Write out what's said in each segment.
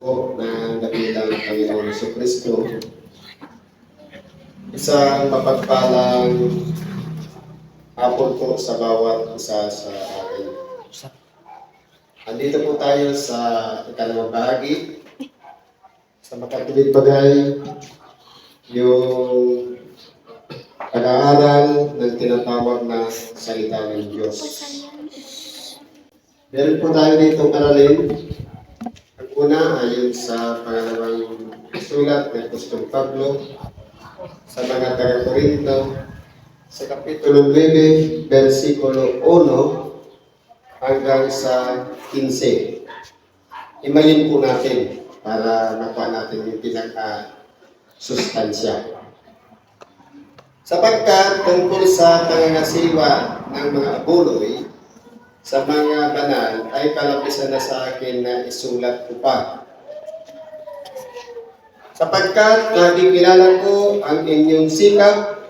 po ng dakilang Panginoon Jesucristo, isang mapagpalang hapon po sa bawat isa sa atin. Andito po tayo sa ikalawang bahagi sa makatuwid bagay yung pag-aaral ng tinatawag na salita ng Diyos. Meron po tayo ditong aralin. Ang una ayon sa pangalawang sulat ng Apostol Pablo sa mga taga-Corinto sa Kapitulo 9, versikulo 1 hanggang sa 15. Imayin po natin para makuha natin yung pinaka-sustansya. Sapagkat tungkol sa pangangasiwa ng mga abuloy sa mga banal ay kalapisan na sa akin na isulat ko pa. Sapagkat nakikilala ko ang inyong sikap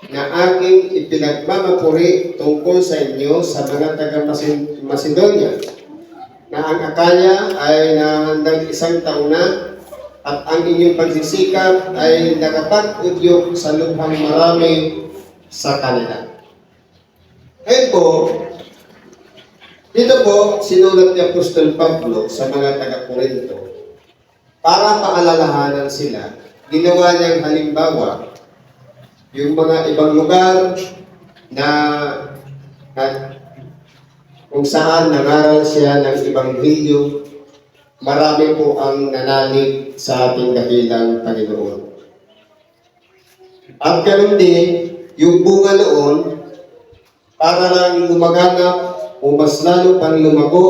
na aking ipinagmamapuri tungkol sa inyo sa mga taga-Macedonia, na ang Akaya ay nahandang 1 taon na at ang inyong pagsisikap ay nakapag-udyok sa lubhang marami sa kanila. Ngayon po, dito po, sinulat ni Apostol Pablo sa mga taga-Corinto para paalalahanan sila. Ginawa niyang halimbawa yung mga ibang lugar na kung saan nangaral siya ng Ebanghelyo, marami po ang nanalig sa ating dakilang Panginoon. At ganun din, yung bunga noon, para lang lumaganap o mas lalo pang lumago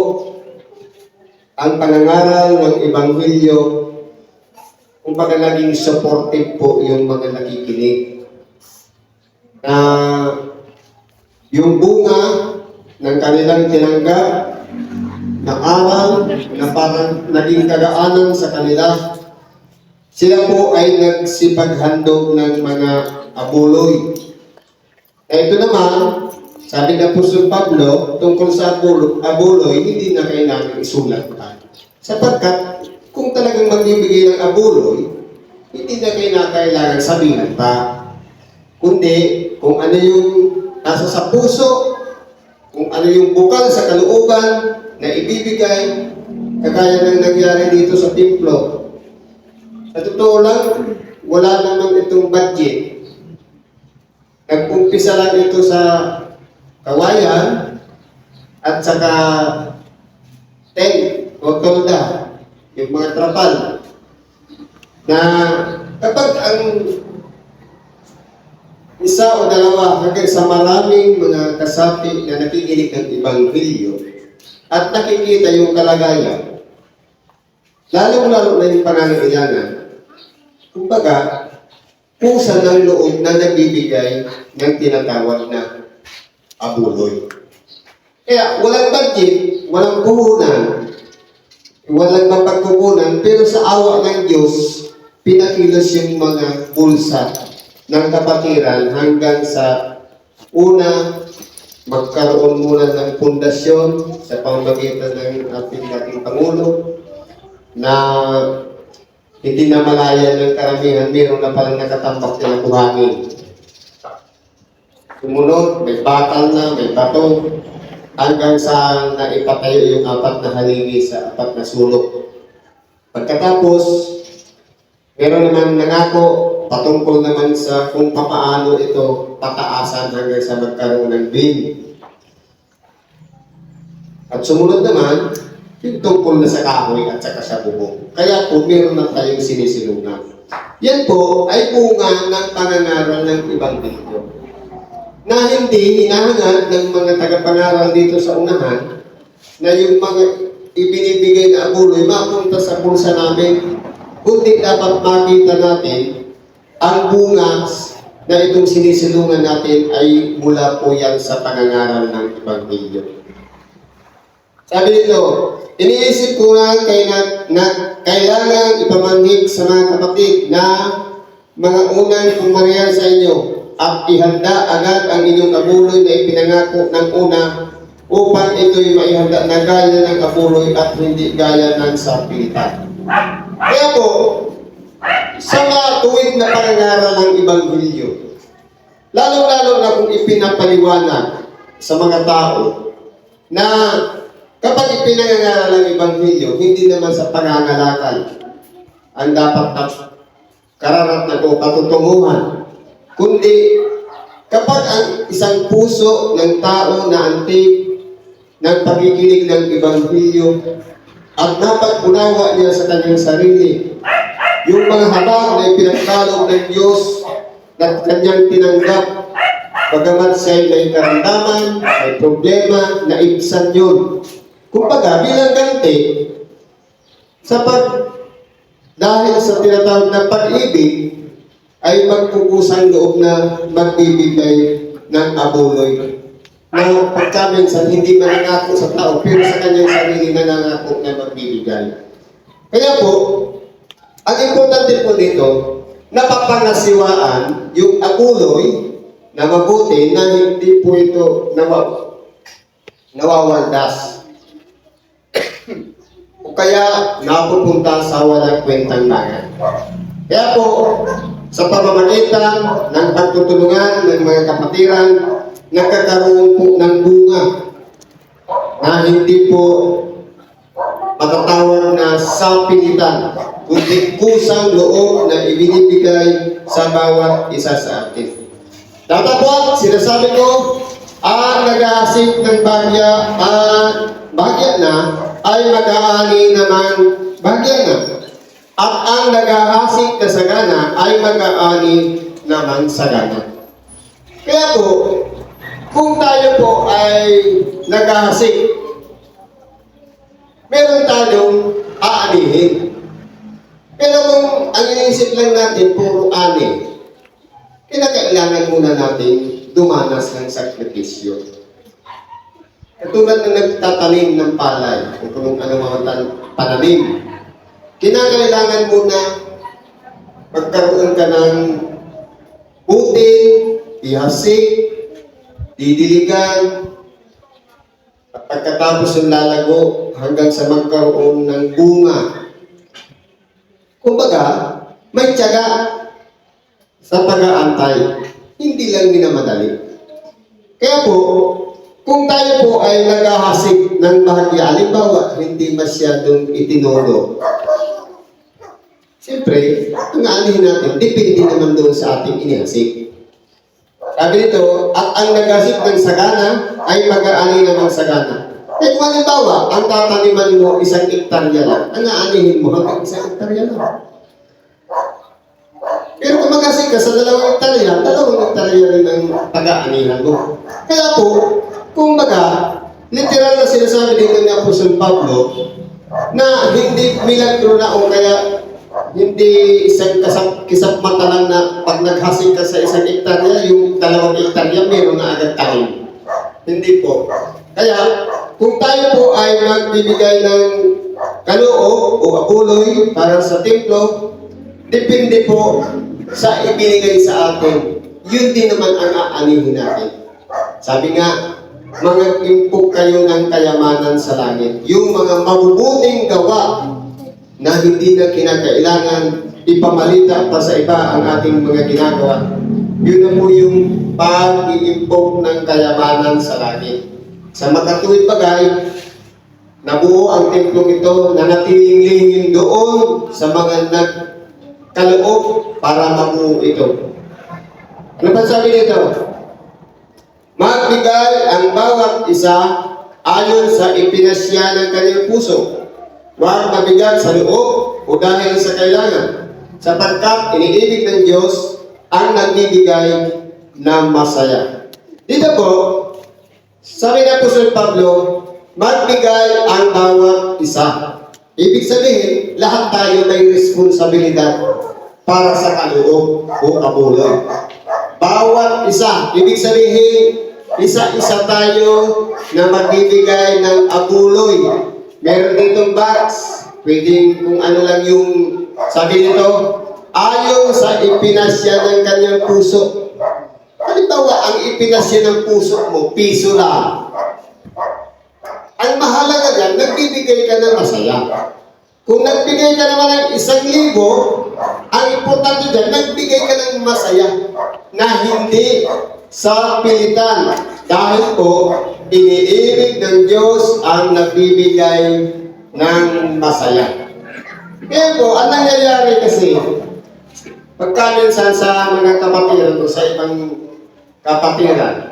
ang pangangaral ng Ebanghelyo, kung baga naging supportive po yung mga nakikinig. Na yung bunga ng kanilang tinanggap na aral na parang naging kagaanan sa kanila, sila po ay nagsipaghandog ng mga abuloy. Ito naman, sabi ng Apostol Pablo, tungkol sa abuloy, hindi na kailangan isulat pa. Sapagkat, kung talagang magbibigay ng abuloy, hindi na kailangan sabihin pa. Kundi, kung ano yung nasa sa puso, kung ano yung bukal sa kalooban na ibibigay, kagaya ng nangyari dito sa templo. Sa totoo lang, wala naman itong budget. Nag-umpisa lang ito sa kawayan at saka tent o tolda, yung mga trapal, na kapag ang isa o dalawa hanggang sa maraming mga kasapi na nakikinig ng Ebanghelyo at nakikita yung kalagayan, lalong-lalo na yung pangangailangan, kumbaga, pusa ng loob na nabibigay ng tinatawag na abuloy. Kaya walang budget, walang puhunan, walang mapagkukunan, pero sa awa ng Diyos, pinakilos yung mga bulsa ng kapatiran hanggang sa una, magkaroon muna ng pundasyon sa pamamagitan ng ating dating Pangulo na hindi na malaya ng karamihan, meron na palang nakatambak na buhangin. Sumunod, may bakal na, may bato, hanggang sa naipatayo yung 4 na haligi sa 4 na sulok. Pagkatapos, meron naman nangako patungkol naman sa kung paano ito pataasan hanggang sa magkaroon ng beam. At sumunod naman, yung tungkol na sa kahoy at saka sa bubong. Kaya po, meron na tayong sinisilungan. Yan po ay bunga ng pangangaral ng Ebanghelyo, na hindi hinahangad ng mga tagapangaral dito sa unahan na yung mga ibinibigay na abuloy mapunta sa pulsa namin, kundi dapat makita natin ang bunga na itong sinisilungan natin ay mula po yan sa pangangaral ng Ebanghelyo. Sabi nito, iniisip ko na kailangan ipamanhik sa mga kapatid na mga unang pumarihan sa inyo at ihanda agad ang inyong abuloy na ipinangako ng una upang ito'y maihanda na gaya ng abuloy at hindi gaya ng sapilitan. Kaya po, sa matuwid na pangangaral ng Ebanghelyo, lalo-lalo na kung ipinapaliwanag sa mga tao na kapag ipinangangaral ng Ebanghelyo, hindi naman sa pangangalakal ang dapat kararat o patutunguhan, kundi kapag ang isang puso ng tao na antig ng pakikinig ng Ebanghelyo at napag-unawa niya sa kanyang sarili yung mga habang na ipinagkaloob ng Diyos na kanyang tinanggap, bagamat siya'y may karamdaman, may problema, naibsan yun. Kumbaga, bilang ganti, dahil sa tinatawag na pag-ibig, ay magpupusang loob na magbibigay ng abuloy. Na pagkaminsan, hindi manangako sa tao, pero sa kanyang sarili nanangako na magbibigay. Kaya po, ang importante po dito, napapangasiwaan yung abuloy na mabuti na hindi po ito nawawaldas. O kaya napupunta sa walang kwentang langan. Kaya po, sa pamamagitan ng pagtutulungan ng mga kapatiran, nagkakaroon po ng bunga na hindi po matatawag na sapilitan, kundi kusang loob na ibinibigay sa bawat isa sa atin. Datapot, sinasabi ko, ang nag-aasik ng bagya na ay mag-aani naman bagya na. At ang nag-aasik na sagana ay mag-aani naman sagana. Kaya po, kung tayo po ay nag-aasik, meron tayong aanihin. Pero kung ang iniisip lang natin, puro ani, kinakailangan muna natin dumanas ng sakripisyo. Katulad na nagtatanim ng palay, o kung ano mga pananim, kinakailangan muna magkaroon ka ng butil, ihasik, didiligan, at pagkatapos ng lalago hanggang sa magkaroon ng bunga. Kumbaga, may tiyaga sa pag-aantay. Hindi lang minamadali. Kaya po, kung tayo po ay naghahasik ng bahagya, halimbawa, hindi masyadong itinuro. Siyempre, ang aanihin natin, depende naman doon sa ating inihasik. Sabi nito, at ang naghasik ng sagana ay mag-aani ng sagana. Eh kung halimbawa, ang tataniman mo isang hektarya lang, ang aanihin mo hanggang isang hektarya lang. Pero kung mag-asik ka sa 2 hektarya, 2 hektarya rin ang pag-aanihan mo. Kaya po, kung baga, literal na sinasabi dito ni Apostol Pablo na hindi milagro na o kaya hindi isang kisap mata lang na pag naghasik ka sa 1 hektarya, yung 2 hektarya meron na agad tanim. Hindi po. Kaya, kung tayo po ay magbibigay ng kaloob o abuloy para sa templo, depende po sa ibinigay sa atin. Yun din naman ang aanihin natin. Sabi nga, mga impok kayo ng kayamanan sa langit. Yung mga mabubuting gawa na hindi na kinakailangan ipamalita pa sa iba ang ating mga ginagawa. Yun na po yung pag-iimpok ng kayamanan sa langit. Sa makatuwid bagay, nabuo ang templong ito na natiling lihim doon sa mga kaloob para mabuo ito. Ano ba sabi nito? Magbigay ang bawat isa ayon sa ipinasya ng kanyang puso. Huwag mabigat sa loob o dahil sa kailangan, sapagkat iniibig ng Diyos ang nagbibigay ng masaya. Dito po, sabi ng Apostol Pablo, magbigay ang bawat isa. Ibig sabihin, lahat tayo may responsibilidad para sa kaloob o abuloy. Bawat isa, ibig sabihin, isa-isa tayo na magbibigay ng abuloy. Meron ditong box, pwedeng kung ano lang yung sabi nito, ayon sa ipinasya ng kanyang puso. Halimbawa, ang ipinasya ng puso mo, piso lang. Ang mahalaga dyan, nagbibigay ka ng masaya. Kung nagbigay ka naman ng 1,000, ang importante dyan, nagbigay ka ng masaya na hindi sa pilitan. Dahil po, iniibig ng Diyos ang nagbibigay ng masaya. Kaya po, ang nangyayari kasi, pagka minsan sa mga kapatiran o sa ibang kapatiran,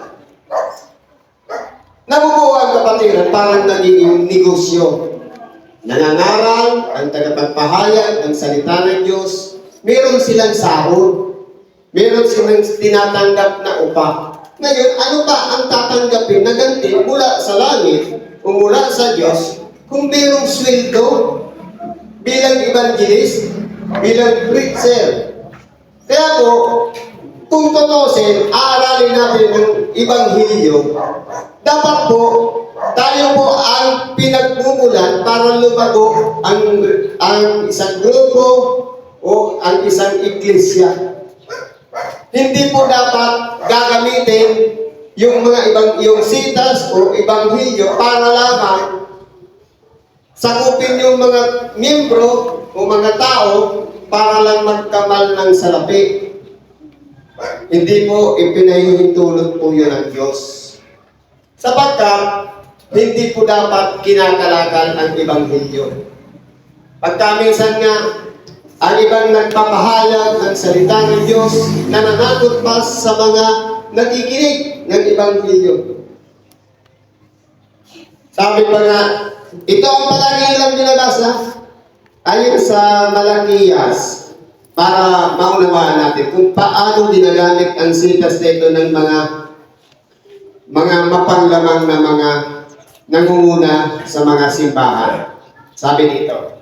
nabubuo ang kapatiran parang naging negosyo. Nangangaral ang tagapagpahayag ng salita ng Diyos, meron silang sahod, meron silang tinatanggap na upa. Ngayon, ano pa ang tatanggapin na ganti mula sa langit o mula sa Diyos kung merong sweldo bilang evangelist, bilang preacher? Kaya po, kung tutusin, aaralin natin ang Ebanghelyo, dapat po, tayo po ang pinagmumulan para lumago ang isang grupo o ang isang iglesia. Hindi po dapat gagamitin yung yung sitas o Ebanghelyo para lamang sakupin yung mga miyembro o mga tao para lang magkamal ng salapi. Hindi po ipinahihintulot po yun ng Diyos. Sapagkat hindi po dapat kinakalakal ang Ebanghelyo. Pagka minsan nga, ang ibang nagpapahayag ng salita ng Diyos, nananakot pa sa mga nakikinig ng Ebanghelyo. Sabi pa nga, ito ang palagi lang binabasa, ayon sa Malakias, para maunawaan natin kung paano dinagamit ang sitas nito ng mga mapanglamang na mga nangunguna sa mga simbahan. Sabi dito,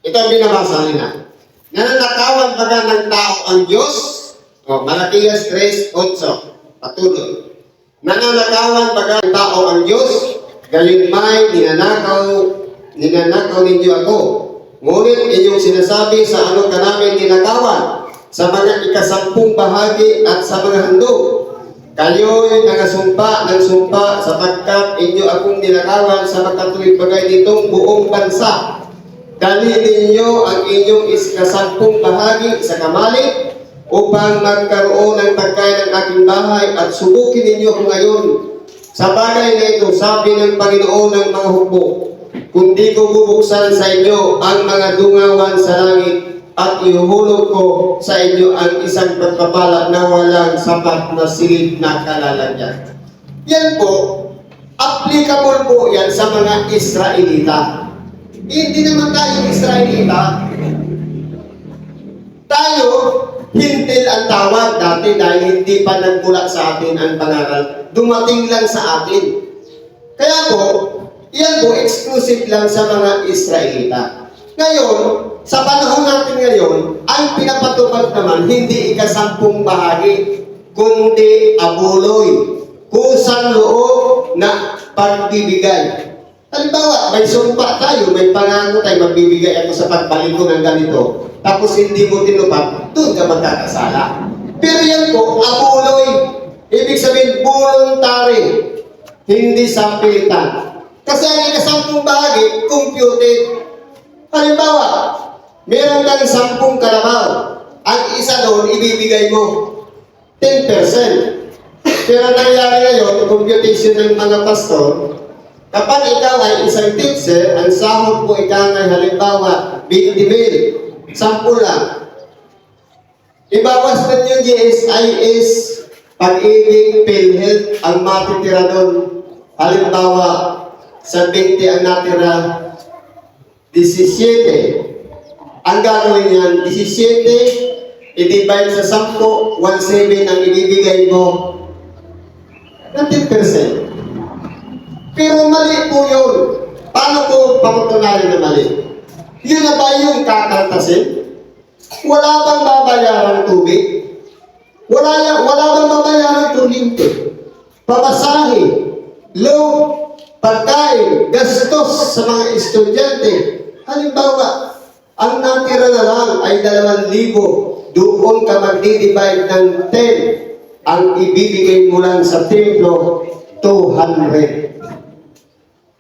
ito ang binabasa nila. Nananakawan baga ng tao ang Diyos? O, Malakias 3:8. Patuloy. Nananakawan baga ng tao ang Diyos? Gayon may ninanakaw ninyo ako. Ngunit inyong sinasabi sa ano ka namin ninakawan, sa mga ika-10 bahagi at sa mga handog. Kayo'y nangasumpa ng sumpa sapagkat inyo akong ninakawan sa makatuwid bagay nitong buong bansa. Dalhin ninyo ang inyong ika-10 bahagi sa kamali upang magkaroon ng pagkain ng aking bahay at subukin ninyo ko ngayon. Sa bagay na ito, sabi ng Panginoon ng mga hukbo, kundi ko bubuksan sa inyo ang mga dungawan sa langit at ihuhulog ko sa inyo ang isang pagpapala na walang sapat na silid na kalalagyan. Yan po, applicable po yan sa mga Israelita. Hindi naman tayo Israelita. Tayo, hintil ang tawag dati dahil hindi pa nagmula sa atin ang pangaral. Dumating lang sa atin. Kaya po, yan po exclusive lang sa mga Israelita. Ngayon, sa panahon natin ngayon, ang pinapatupad naman hindi ika-10 bahagi, kundi abuloy, kusang loob na pagbibigay. Halimbawa, may sumpa tayo, may pangako tayo, magbibigay ako sa pagbalik ko ng ganito, tapos hindi mo tinupad, doon ka magkakasala. Pero yan po, abuloy, ibig sabihin voluntary, hindi sa pilitan. Kasi ang ika-10 bahagi, computed. Halimbawa, meron kang 10 karabaw, ang isa doon, ibibigay mo 10%. Pero nangyari ngayon, computation ng mga pastor, kapag ikaw ay isang teacher, ang sahod mo ikaw ay halimbawa 20,000, 10 lang. Ibawas na yung GSIS, Pag-ibig, PhilHealth, ang matitira doon. Halimbawa, sa 20 ang natira, 17. Ang gagawin yan, 17, i-divide sa 10, 1/7 ang ibibigay mo ng 10%. Pero mali po yun. Paano ko paputunayan na mali? Yun na ba yung kakaltasin? Wala bang babayaran tubig? Wala bang babayaran kuryente? Pamasahe, loan, pagkain, gastos sa mga estudyante. Halimbawa, ang natira na lang ay 2,000. Doon ka magdi-divide ng 10. Ang ibibigay mo lang sa templo, 200.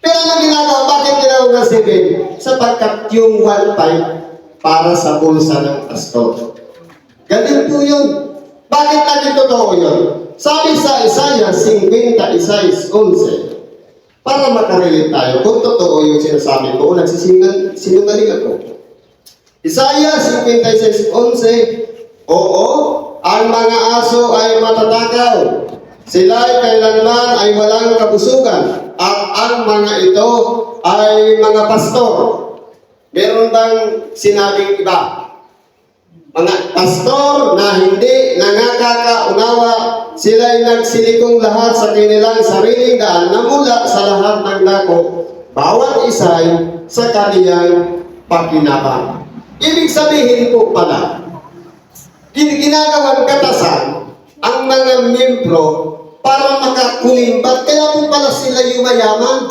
Pero ano ginagawa? Bakit ginagawa ng 7? Sapagkat yung 1.5 para sa bulsa ng pastor. Ganun po yun. Bakit natin totoo yun? Sabi sa Isaiah 56:11, para makarelate tayo, kung totoo yung sinasabi ko, nagsisinungaling ako. Isaiah 56:11, oo, ang mga aso ay matatakaw. Sila ay kailanman ay walang kabusugan. At ang mga ito ay mga pastor. Meron bang sinabing iba? Mga pastor na hindi nangakakaunawa, sila ay nagsilikong lahat sa kanilang sariling daan na mula sa lahat ng dako, bawat isa'y sa kaniyang pakinabang. Ibig sabihin po pala, ginagawang katasan ang mga membro para makakulimbat, kaya po pala sila yumayaman.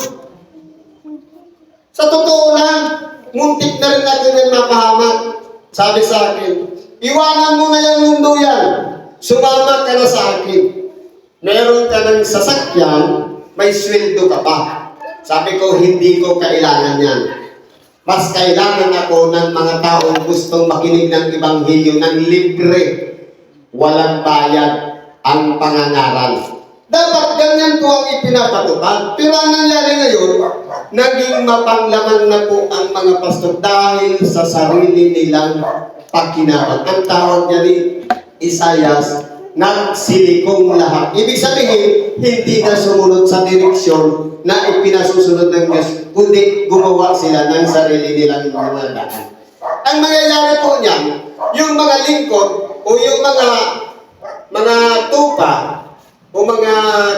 Sa totoo lang, muntik na rin natin yung mapahamak. Sabi sa akin, iwanan mo na yung mundo yan. Sumama ka na sa akin. Meron ka ng sasakyan, may sweldo ka pa. Sabi ko, hindi ko kailangan yan. Mas kailangan ako ng mga taong gustong makinig ng Ebanghelyo ng libre. Walang bayad ang pangangaral. Dapat ganyan po ang ipinapatupad. Pero ang nangyari ngayon, naging mapanglaman na po ang mga pastor dahil sa sarili nilang pakinabang. Ang tawag niya ni Isaias, nagsilikong lahat. Ibig sabihin, hindi na sumunod sa direksyon na ipinasusunod ng Diyos, kundi gumawa sila ng sarili nilang mga daan. Ang mangyayari po niyan, yung mga lingkod o yung mga tupa, o mga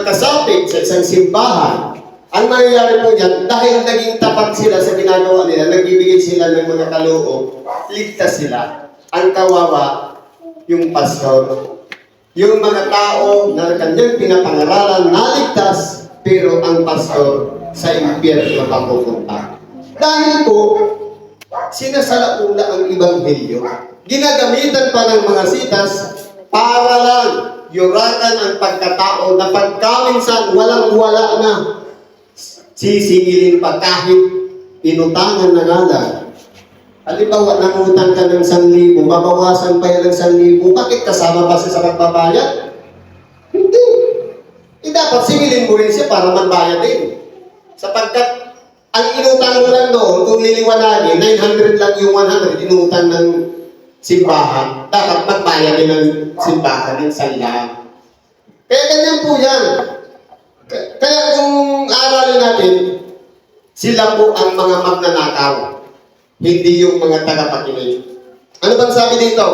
kasapit sa isang simbahan, ang mangyayari po dyan, dahil naging tapat sila sa ginagawa nila, nagbibigay sila ng mga kaloob, ligtas sila. Ang kawawa, yung pastor. Yung mga tao na kanyang pinapangaralan, naligtas, pero ang pastor sa impyerno papupunta. Dahil po, sinasalaula ang Ebanghelyo. Ginagamitan pa ng mga sitas para lang yurakan ang pagkatao na pagkaminsan walang-wala na. Sisingilin pa kahit inutangan na nga lang. Halimbawa, nangutang ka ng 1,000, babawasan pa yan ng 1,000, bakit kasama pa siya sa magbabayad? Hindi. Dapat singilin mo rin siya para magbayad din. Sapagkat ang inutang mo lang doon, kung liliwanagin, 900 lang yung 100, inutang ng simbahan, dapat magbayad din ng simbahan din sa lahat. Kaya ganyan po yan. Kaya kung aralin natin, sila po ang mga magnanakaw, hindi yung mga tagapakinig. Ano bang sabi dito?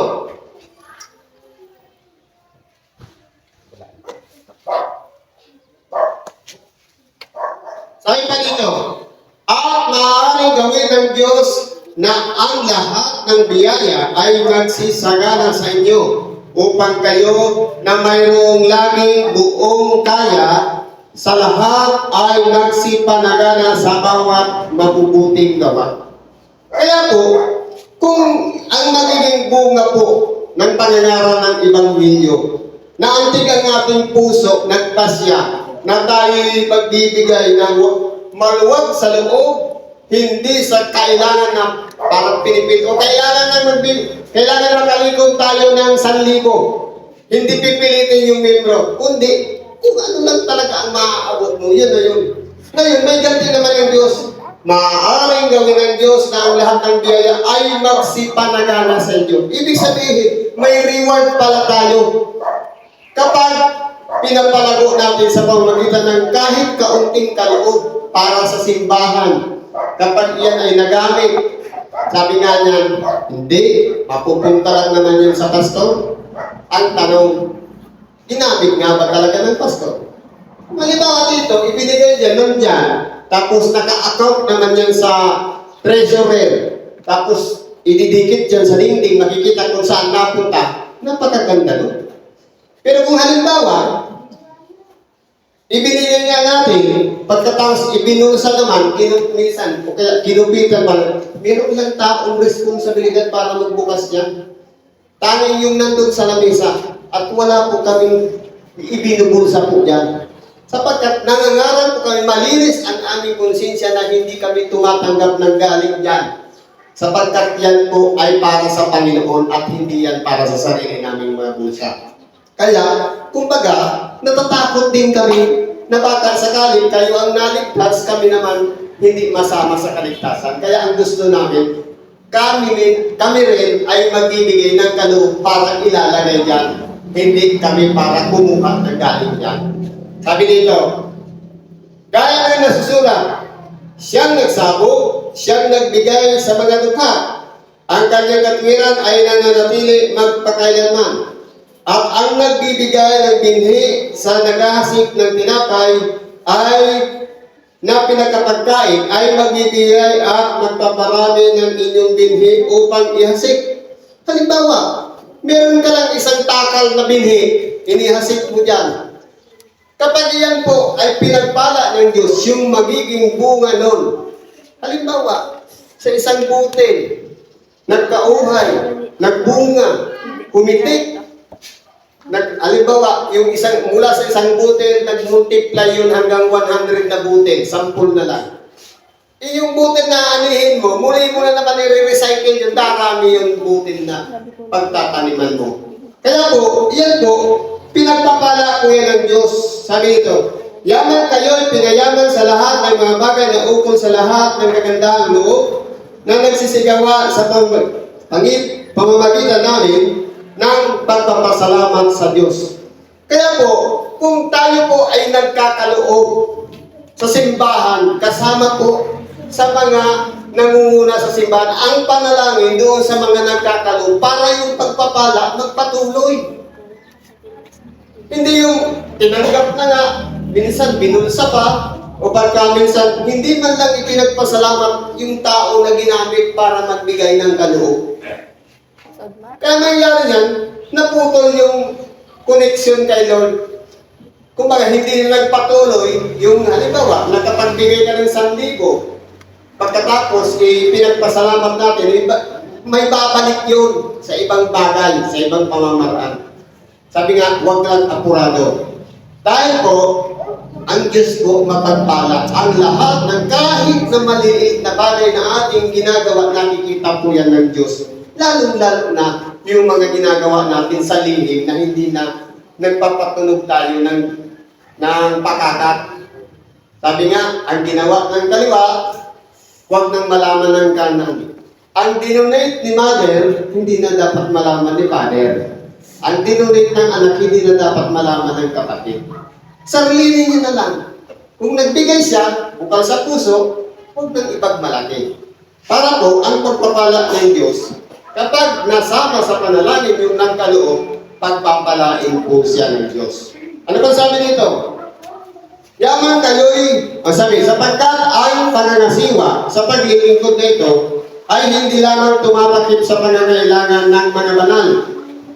Sabi pa dito, at maaaring gawin ng Diyos na ang lahat ng biyaya ay magsisagana sa inyo upang kayo na mayroong laging buong kaya sa lahat ay magsipanagana sa bawat mabubuting gawa. Kaya po, kung ang magiging bunga po ng pangangaral ng Ebanghelyo, na antig ang ating puso, nagpasya, na tayo'y magbibigay ng maluwag sa loob, hindi sa kailangan na parang pinipit o kailangan na makalikod tayo ng 1,000. Hindi pipilitin yung membro, kundi kung ano lang talaga ang maaabot mo, yun na yun. Ngayon, may ganti naman yung Diyos. Maaaring gawin ng Diyos na ang lahat ng biyaya ay magsipanagana sa inyo. Ibig sabihin, may reward pala tayo. Kapag pinapalago natin sa pamamagitan ng kahit kaunting kaloob para sa simbahan, kapag iyan ay nagamit, sabi nga niya, hindi, mapupunta lang naman yan sa pastor. Ang tanong, ginamit nga ba talaga ng pastor? Halimbawa dito, ibinigay niya nun dyan, tapos naka-account naman yan sa treasurer, tapos ididikit dyan sa dingding, makikita kung saan napunta, napakaganda nun. Pero kung halimbawa, ibinigay nga natin, pagkatapos ibinulsa naman, minsan, o kaya kinupitan pa, meron lang taong responsibilidad para magbukas niya. Tanging yung nandun sa lamesa, at wala po kaming ibinubulsa po dyan. Sapagkat nangangaral po kami, malinis ang aming konsensya na hindi kami tumatanggap ng galing dyan. Sapagkat yan po ay para sa Panginoon at hindi yan para sa sarili naming mga bulsa. Kaya, kumbaga, natatakot din kami na baka sakaling kayo ang naligtas, kami naman hindi masama sa kaligtasan. Kaya ang gusto namin, kami rin ay magbibigay ng kaloob para ilalagay dyan. Hindi kami para kumuha ng galing dyan. Sabi dito, gaya ng nasusulat, siyang nagsabo, siyang nagbigay sa mga dukha. Ang kanyang katwiran ay nananatili magpakailanman. At ang nagbibigay ng binhi sa naghahasik ng tinapay ay na pinagkapagkain ay magbibigay at magpaparami ng inyong binhi upang ihasik. Halimbawa, meron ka lang isang takal na binhi, inihasik mo dyan. Kapag iyan po ay pinagpala ng Diyos, yung magiging bunga nun. Halimbawa, sa isang butil, nagkauhay, nagbunga, humitik. Halimbawa, yung mula sa isang butil, nag-multiply yun hanggang 100 na butil, 10 na lang. Yung butil na anihin mo, muli mo na naman i-recycle yung darami yung butil na pagtataniman mo. Kaya po, yan po, pinagpapala po yan ng Diyos. Sabi ito, yaman kayo'y pinayaman sa lahat ng mga bagay na ukol sa lahat ng kagandahang loob na nagsisigawa sa pamamagitan namin ng pagpapasalamat sa Diyos. Kaya po, kung tayo po ay nagkakaloob sa simbahan, kasama po sa mga nangunguna sa simbahan, ang panalangin doon sa mga nagkakaloob para yung pagpapala magpatuloy. Hindi yung tinanggap na nga, minsan binulsa pa, o pagka minsan hindi man lang ipinagpasalamat yung tao na ginamit para magbigay ng kaloob. Kaya nangyari yan, naputol yung connection kay Lord. Kumbaga, hindi nagpatuloy yung halimbawa, nakapagbigay ka ng 1,000. Pagkatapos, pinagpasalamat natin, may babalik yun sa ibang bagay, sa ibang pamamaraan. Sabi nga, huwag lang apurado. Dahil po, ang Diyos po mapagpala. Ang lahat ng kahit na maliliit na bagay na ating ginagawa, nakikita po yan ng Diyos. Lalo-lalo na yung mga ginagawa natin sa lihim na hindi na nagpapatunog tayo ng pakakat. Sabi nga, ang ginawa ng kaliwa, huwag nang malaman ng kanan. Ang dinonate ni mother, hindi na dapat malaman ni father. Ang dinonate ng anak, hindi na dapat malaman ng kapatid. Sarili niya na lang. Kung nagbigay siya, bukal sa puso, huwag nang ipagmalaki. Para po, ang pagpapala ng Diyos, kapag nasama sa panalangin yung nagkaloob, pagpapalain po siya ng Diyos. Ano bang sabi nito? Yaman kayo'y, sabi, sapagkat ang pananasiwa sa paglilingkod na ito ay hindi lamang tumatakip sa pangangailangan ng mga banal,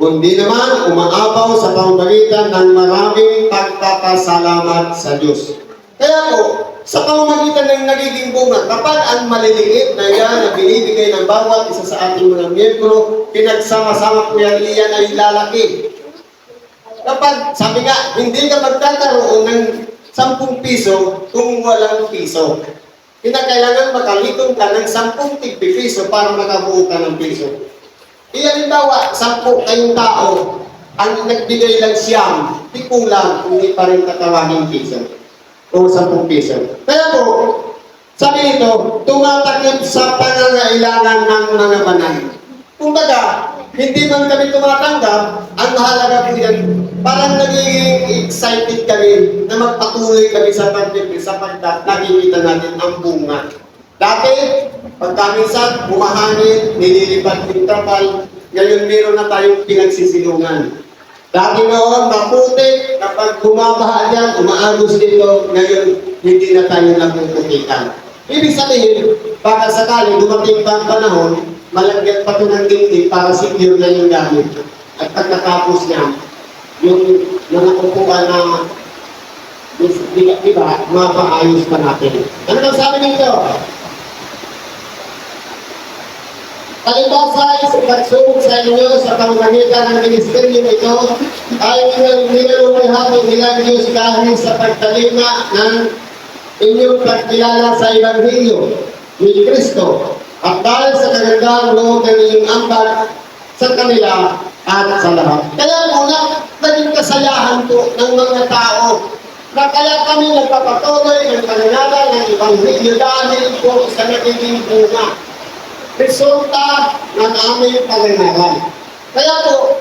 kundi naman umaapaw sa pamamagitan ng maraming pagpapasalamat sa Diyos. Kaya po, sa pamamagitan ng nagiging bunga, kapag ang maliliit na yan na binibigay ng bawat isa sa ating mga miyembro, pinagsama-sama po yan, iyan ay lalaki. Kapag, sabi nga, hindi ka magkakaroon ng 10 piso kung walang piso. Kinakailangan makalitong ka ng 10 tig-piso para makabuo ka ng piso. Halimbawa, 10 kayong tao, ang nagbigay lang siyam, di kulang, hindi pa rin tatawagin piso. O 10 piso. Kaya po, sabi nito, tumatakip sa pangangailangan ng mga banal. Kumbaga, hindi man kami tumatanggap, ang mahalaga po yan, parang nagiging excited kami na magpatuloy kami sa pagpipil sapagkat nakikita natin ang bunga. Dati, pagka minsan, bumahangin, nililipat yung trapal, ngayon meron na tayong pinagsisilungan. Dati noon, maputik, kapag bumabaha yan, umaagos dito, ngayon hindi na tayo nagpuputikan. Ibig sabihin, baka sakali dumating pa ang panahon, malagyan pa ito ng dingding para secure na yung gamit. At pagkatapos niya, yung mga upuan na diba, mapaayos pa natin. Ano lang sabi nito? Kalibasa sa pagsubok sa inyo sa pamamagitan ng ministeryo ito ay nilalumihapon nila Diyos dahil sa pagtalima ng inyong pagkilala sa Ebanghelyo ni Kristo at dahil sa kagandang loob ng inyong ambag sa kanila at sa lahat. Kaya muna, naging kasayahan po ng mga tao na kaya kami nagpapatuloy ng pananala ng Ebanghelyo dahil po sa nagiging bunga. Resulta ng aming pananalan. Kaya po,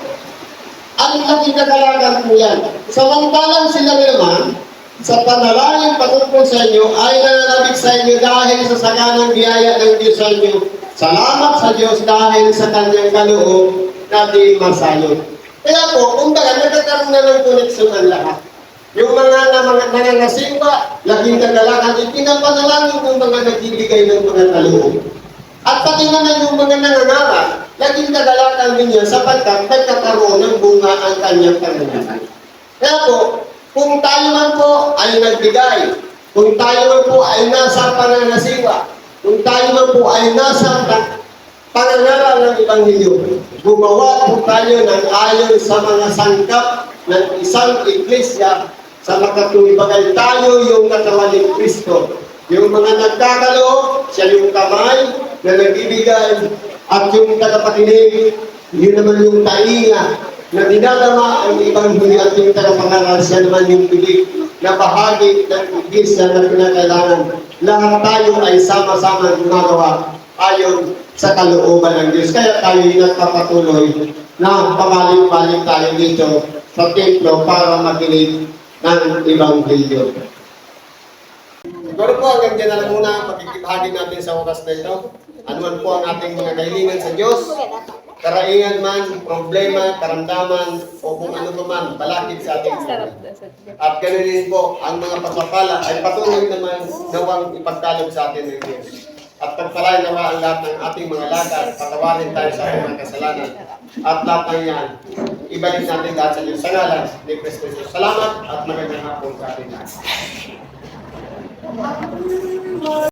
ang naging kagalagan po yan. Samantalang sila naman, sa panalangin patungkol sa inyo, ay nananabik sa inyo dahil sa saganang biyaya ng Diyos sa inyo. Salamat sa Diyos dahil sa kanyang kaloob na di masayon. Kaya po, kumbaga, nagkakaroon na ng koneksyon ang lahat. Yung mga nangangasimba, laging kagalakan, ipinapanalangin ng mga nagbibigay ng mga kaloob. At pati naman yung mga nangangaral, laging kagalakan din niya sapagkat nagkakaroon ng bunga ang kanyang pananalan. Kaya po, kung tayo man po ay nagbigay, kung tayo man po ay nasa pananasiwa, kung tayo man po ay nasa pangangaral ng Ebanghelyo, gumawa po tayo ng ayon sa mga sangkap ng isang iglesia sa makatulibagay tayo yung katawan ni Kristo. Yung mga nagkakaloob, siya yung kamay na nagbibigay at yung tagapakinig, yun naman yung tainga na dinadama ang Ebanghelyo at yung tagapangaral, siya naman yung bibig na bahagi ng iglesia na pinakailangan. Lahat tayo ay sama-sama gumagawa ayon sa kalooban ng Diyos. Kaya tayo nagpapatuloy na pamalik-balik tayo dito sa templo para makinig ng Ebanghelyo. Siguro po hanggang dyan na lang muna ang pagkikibahagi natin sa oras na ito. Ano man po ang ating mga kahilingan sa Diyos, karaingan man, problema, karamdaman, o kung ano man, balakid sa ating buhay. At ganoon din po, ang mga pagpapala ay patuloy naman nawang ipagkalog sa atin ng Diyos. At pagpalain nawa ang lahat ng ating mga lakad, patawarin tayo sa ating mga kasalanan. At lahat ng yan, ibalik natin lahat sa Diyos. Sa ngalan ni Kristo Jesus. Salamat at magandang hapon sa ating lahat.